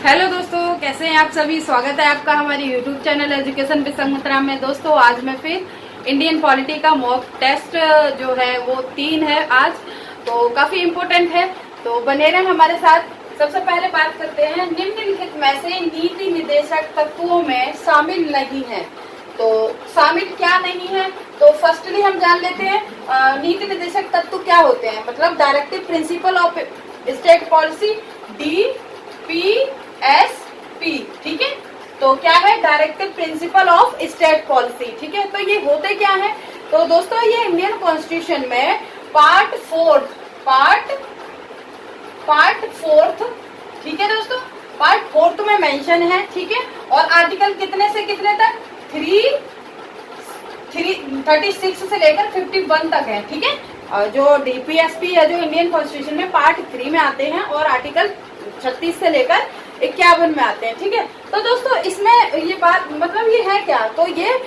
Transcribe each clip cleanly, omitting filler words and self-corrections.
Hello दोस्तों, कैसे हैं आप सभी। स्वागत है आपका हमारे यूट्यूब चैनल एजुकेशन विद संगतराम में। दोस्तों आज मैं फिर इंडियन पॉलिटी का मॉक टेस्ट जो है वो 3 है आज, तो काफी इम्पोर्टेंट है, तो बने रहे हमारे साथ। सबसे पहले बात करते हैं, निम्नलिखित में से नीति निर्देशक तत्वों में शामिल नहीं है। तो शामिल क्या नहीं है, तो फर्स्टली हम जान लेते हैं नीति निर्देशक तत्व क्या होते हैं। मतलब directive principle of state policy, DPSP, ठीक है। तो क्या है, directive principle of state policy, ठीक है। तो ये होते क्या है, तो दोस्तों ये इंडियन कॉन्स्टिट्यूशन में पार्ट फोर्थ, ठीक है दोस्तों, पार्ट 4 में मेंशन है, ठीक है। और आर्टिकल कितने से कितने तक, 36 से लेकर 51 तक है, ठीक है। जो DPSP है जो इंडियन कॉन्स्टिट्यूशन में पार्ट 3 में आते हैं और आर्टिकल 36 से लेकर 51 में आते हैं, ठीक है। तो दोस्तों इसमें ये बात मतलब ये है क्या, तो ये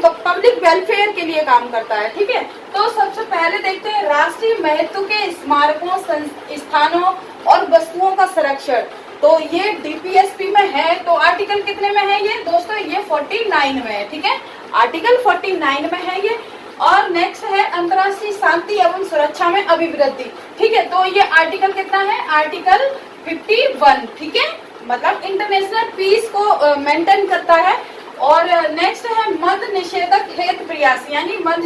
पब्लिक वेलफेयर के लिए काम करता है, ठीक है। तो सबसे पहले देखते हैं राष्ट्रीय महत्व के स्मारकों, स्थानों और वस्तुओं का संरक्षण। तो ये DPSP में है, तो आर्टिकल कितने में है ये दोस्तों, ये 49 में है, ठीक है। आर्टिकल 49 में है ये। और नेक्स्ट है अंतर्राष्ट्रीय शांति एवं सुरक्षा में अभिवृद्धि, ठीक है। तो ये आर्टिकल कितना है, आर्टिकल 51, ठीक है। मतलब इंटरनेशनल पीस को मेंटेन करता है। और नेक्स्ट है मद निषेधक हेतु प्रयास, यानी मद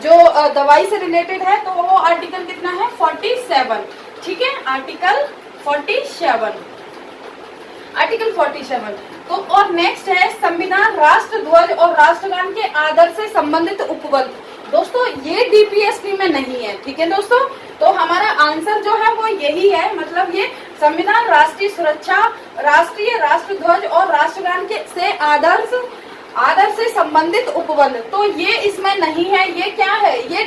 जो दवाई से रिलेटेड है, तो वो आर्टिकल कितना है, 47, ठीक है। आर्टिकल 47। तो और नेक्स्ट है संविधान, राष्ट्र ध्वज और राष्ट्रगान के आदर से संबंधित उपबंध। दोस्तों ये DPSP में नहीं है, ठीक है दोस्तों। तो हमारा आंसर जो है वो यही है, मतलब ये संविधान, राष्ट्रीय सुरक्षा, राष्ट्रीय राष्ट्र ध्वज और राष्ट्रगान के से आदर से संबंधित उपबंध, तो ये इसमें नहीं है। ये क्या है, ये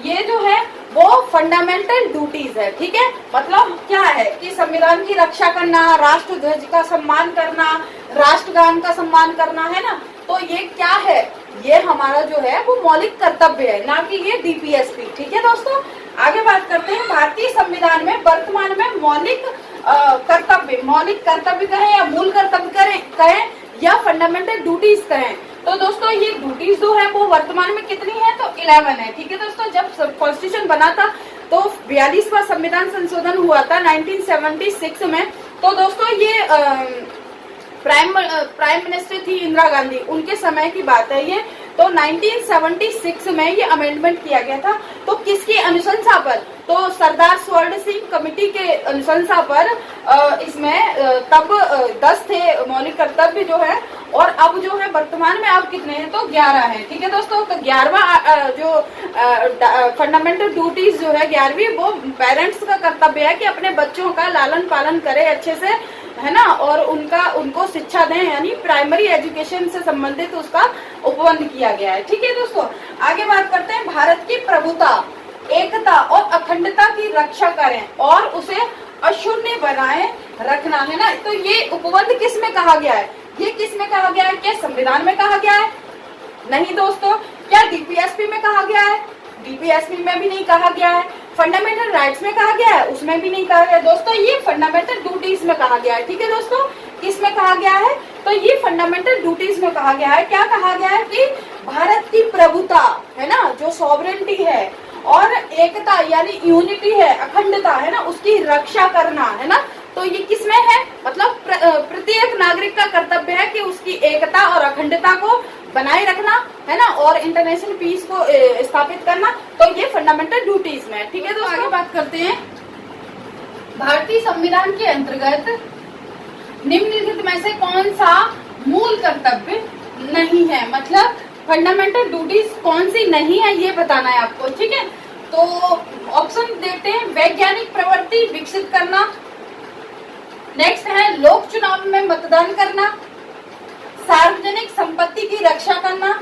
ये जो है वो फंडामेंटल ड्यूटीज है, ठीक है। मतलब क्या है कि संविधान की रक्षा करना, राष्ट्र ध्वज का सम्मान करना, राष्ट्रगान का सम्मान करना, है ना। तो ये क्या है, ये हमारा जो है वो मौलिक कर्तव्य है, ना कि ये DPSP, ठीक है दोस्तों। आगे बात करते हैं, भारतीय संविधान में वर्तमान में मौलिक कर्तव्य कहें या मूल कर्तव्य कहें या फंडामेंटल ड्यूटीज कहें, तो दोस्तों ये ड्यूटीज जो है वो वर्तमान में कितनी है, तो 11 है, ठीक है दोस्तों। जब कॉन्स्टिट्यूशन बना था तो 42वां संविधान संशोधन हुआ था 1976 में। तो दोस्तों ये प्राइम मिनिस्टर थी इंदिरा गांधी, उनके समय की बात है ये। तो 1976 में ये अमेंडमेंट किया गया था। तो किसकी अनुशंसा पर, तो सरदार स्वर्ण सिंह कमेटी के अनुशंसा पर इसमें तब 10 थे मौलिक कर्तव्य जो है, और अब जो है वर्तमान में अब कितने हैं, तो 11 है, ठीक है दोस्तों। तो 11वां जो फंडामेंटल ड्यूटीज जो है 11वीं, वो पेरेंट्स का कर्तव्य है कि अपने बच्चों का लालन पालन करे अच्छे से, है ना, और उनको शिक्षा दें, यानी प्राइमरी एजुकेशन से संबंधित उसका उपबंध किया गया है, ठीक है दोस्तों। आगे बात करते हैं, भारत की प्रभुता, एकता और अखंडता की रक्षा करें और उसे अशून्य बनाए रखना, है ना। तो ये उपबंध किस में कहा गया है, ये किस में कहा गया है, क्या संविधान में कहा गया है, नहीं दोस्तों। क्या DPSP में कहा गया है, DPSP में भी नहीं कहा गया है। फंडामेंटल राइट्स में कहा गया है, उसमें भी नहीं कहा गया दोस्तों। ये फंडामेंटल ड्यूटीज में कहा गया है, ठीक है दोस्तों। किस में कहा गया है, तो ये फंडामेंटल ड्यूटीज में कहा गया है। क्या कहा गया है कि भारत की प्रभुता, है ना, जो सॉवरेनिटी है, और एकता यानी यूनिटी है, अखंडता है ना, उसकी रक्षा करना, है ना। तो ये किसमें है, मतलब प्रत्येक नागरिक का कर्तव्य है कि उसकी एकता और अखंडता को बनाए रखना, है ना, और इंटरनेशनल पीस को स्थापित करना। तो ये फंडामेंटल ड्यूटीज में, ठीक है। तो आगे बात करते हैं, भारतीय संविधान के अंतर्गत निम्नलिखित में से कौन सा मूल कर्तव्य नहीं है, मतलब फंडामेंटल ड्यूटीज कौन सी नहीं है ये बताना है आपको, ठीक है। तो ऑप्शन देखते हैं, वैज्ञानिक प्रवृत्ति विकसित करना, नेक्स्ट है लोक चुनाव में मतदान करना, सार्वजनिक संपत्ति की रक्षा करना,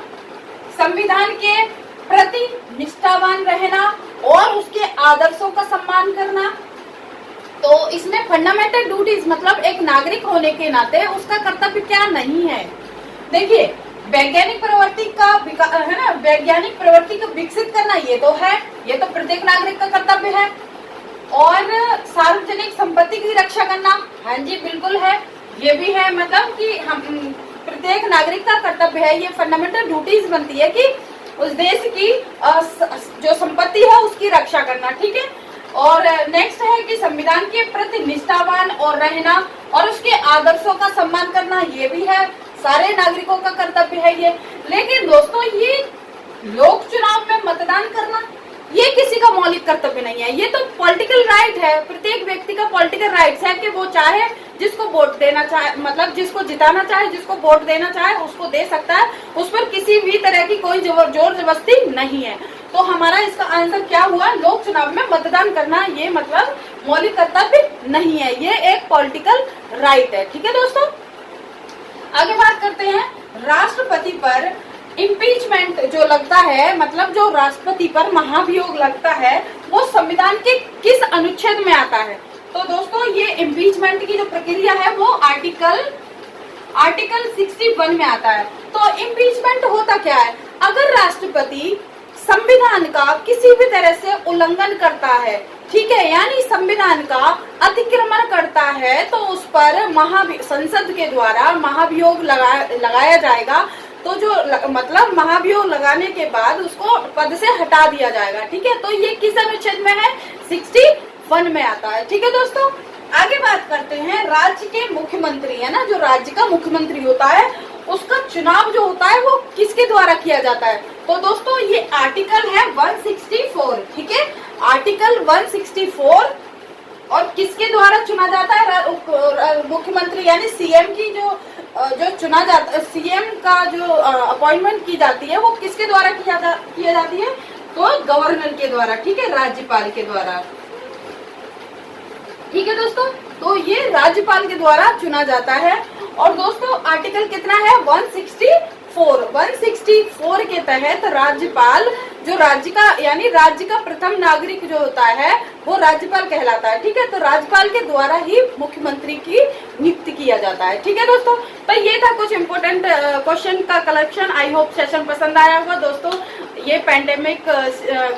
संविधान के प्रति निष्ठावान रहना और उसके आदर्शों का सम्मान करना। तो इसमें फंडामेंटल ड्यूटीज मतलब एक नागरिक होने के नाते उसका कर्तव्य क्या नहीं है। देखिए, वैज्ञानिक प्रवृत्ति का है ना, वैज्ञानिक प्रवृत्ति को विकसित करना, ये तो है, ये तो प्रत्येक नागरिक का कर्तव्य है। और सार्वजनिक संपत्ति की रक्षा करना, हाँ जी बिल्कुल है, ये भी है। मतलब कि हम प्रत्येक नागरिक का कर्तव्य है, ये फंडामेंटल ड्यूटीज बनती है कि उस देश की जो संपत्ति है उसकी रक्षा करना, ठीक है। और नेक्स्ट है कि संविधान के प्रति निष्ठावान और रहना और उसके आदर्शों का सम्मान करना, ये भी है, सारे नागरिकों का कर्तव्य है ये। लेकिन दोस्तों ये लोक चुनाव में मतदान करना ये किसी का मौलिक कर्तव्य नहीं है, ये तो पॉलिटिकल राइट है, प्रत्येक व्यक्ति का पॉलिटिकल राइट है कि वो चाहे जिसको वोट देना चाहे, मतलब जिसको जिताना चाहे, जिसको वोट देना चाहे उसको दे सकता है, उस पर किसी भी तरह की कोई जोर जबरदस्ती नहीं है। तो हमारा इसका आंसर क्या हुआ, लोक चुनाव में मतदान करना ये मतलब मौलिक कर्तव्य नहीं है, ये एक पॉलिटिकल राइट है, ठीक है दोस्तों। आगे बात करते हैं राष्ट्रपति पर इम्पीचमेंट जो लगता है, मतलब जो राष्ट्रपति पर महाभियोग लगता है वो संविधान के किस अनुच्छेद में आता है। तो दोस्तों ये इम्पीचमेंट की जो प्रक्रिया है वो आर्टिकल 61 में आता है। तो इम्पीचमेंट होता क्या है, अगर राष्ट्रपति संविधान का किसी भी तरह से उल्लंघन करता है, ठीक है, यानी संविधान का अतिक्रमण करता है, तो उस पर संसद के द्वारा महाभियोग लगाया जाएगा। तो जो मतलब महाभियोग लगाने के बाद उसको पद से हटा दिया जाएगा, ठीक है। तो ये किस अनुच्छेद में है, 61 में आता है, ठीक है दोस्तों। आगे बात करते हैं राज्य के मुख्यमंत्री, है ना, जो राज्य का मुख्यमंत्री होता है उसका चुनाव जो होता है वो किसके द्वारा किया जाता है। तो दोस्तों ये आर्टिकल है 164, ठीक है, आर्टिकल 164। और किसके द्वारा चुना जाता है, मुख्यमंत्री यानी सीएम की जो चुना जाता है, सीएम का जो अपॉइंटमेंट की जाती है वो किसके द्वारा किया जाती है, तो गवर्नर के द्वारा, ठीक है, राज्यपाल के द्वारा, ठीक है दोस्तों। तो ये राज्यपाल के द्वारा चुना जाता है। और दोस्तों आर्टिकल कितना है, 164 के तहत राज्यपाल जो राज्य का यानी राज्य का प्रथम नागरिक जो होता है वो राज्यपाल कहलाता है, ठीक है। तो राज्यपाल के द्वारा ही मुख्यमंत्री की नियुक्ति किया जाता है, ठीक है दोस्तों। तो ये था कुछ इम्पोर्टेंट क्वेश्चन का कलेक्शन। आई होप सेशन पसंद आया होगा दोस्तों। ये पैंडेमिक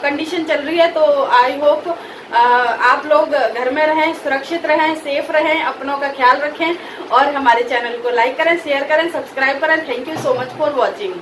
कंडीशन चल रही है तो आई होप आप लोग घर में रहें, सुरक्षित रहें, सेफ रहें, अपनों का ख्याल रखें और हमारे चैनल को लाइक करें, शेयर करें, सब्सक्राइब करें। Thank you so much for watching.